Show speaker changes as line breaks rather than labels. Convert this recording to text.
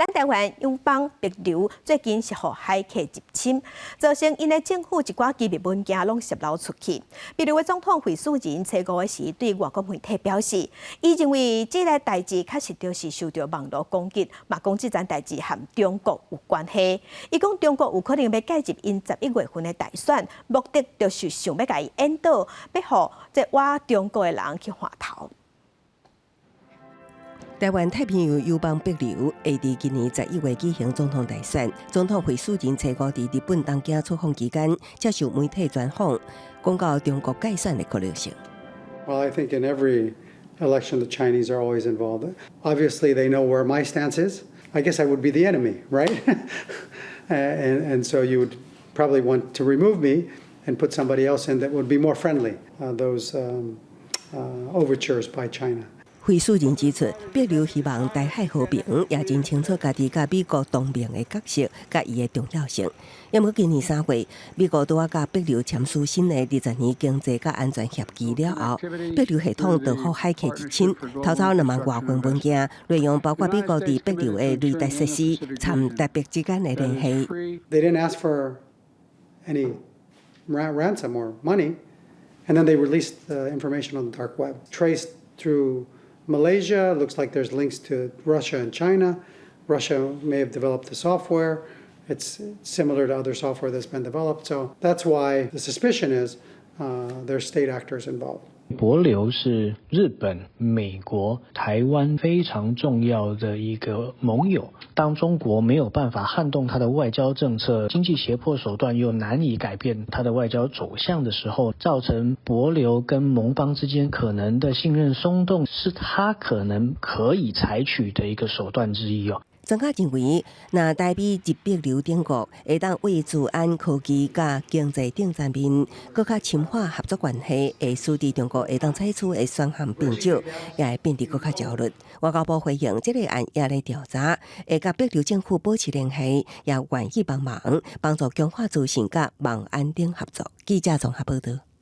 咱台湾友邦帛琉最近是互海客入侵，造成因的政府一寡机密文件拢泄露出去。帛琉的总统惠恕仁初5时对外国媒体表示，伊认为这个代志确实就是受到网络攻击，嘛讲这件代志和中国有关系。伊讲中国有可能要介入因11月份的大选，目的就是想要甲伊引导，要互这我中国的人去换头。
台湾太平洋友邦帛琉会伫今年11月举行总统大选，总统惠恕仁初5伫日本东京出访期间接受媒体专访，讲到中国介选的可能性。
Well, I think in every election the Chinese are always involved. Obviously, they know where my stance is. I guess I would be the enemy, right? and so you would probably want to remove me and put somebody else in that would be more friendly. Those overtures by China.
惠恕仁指出，帛琉希望台海和平，也真清楚家己甲美国同盟的角色，甲伊的重要性。因为今年3月，美国拄甲帛琉签署新的20年经济甲安全协议了后，帛琉系统就互海客入侵，偷走2万多份文件，内容包括美国伫帛琉的雷达设施，参台北之间的联系。
They didn't ask for any ransom or money, and then they released the information on the dark web, traced through. Malaysia looks like there's links to Russia and China. Russia may have developed the software. It's similar to other software that's been developed. So that's why the suspicion is there's state actors involved.
帛琉是日本、美国、台湾非常重要的一个盟友。当中国没有办法撼动它的外交政策，经济胁迫手段又难以改变它的外交走向的时候，造成帛琉跟盟邦之间可能的信任松动，是它可能可以采取的一个手段之一哦。
专家认为，若台美入帛琉等国会当为治安、科技甲经济顶层面更较深化合作关系，会使得中国会当采取的选项变少，也会变得更较焦虑。外交部回应，这个案也来调查，会甲帛琉政府保持联系，也愿意帮忙，帮助强化资讯甲网安等合作。记者综合报道。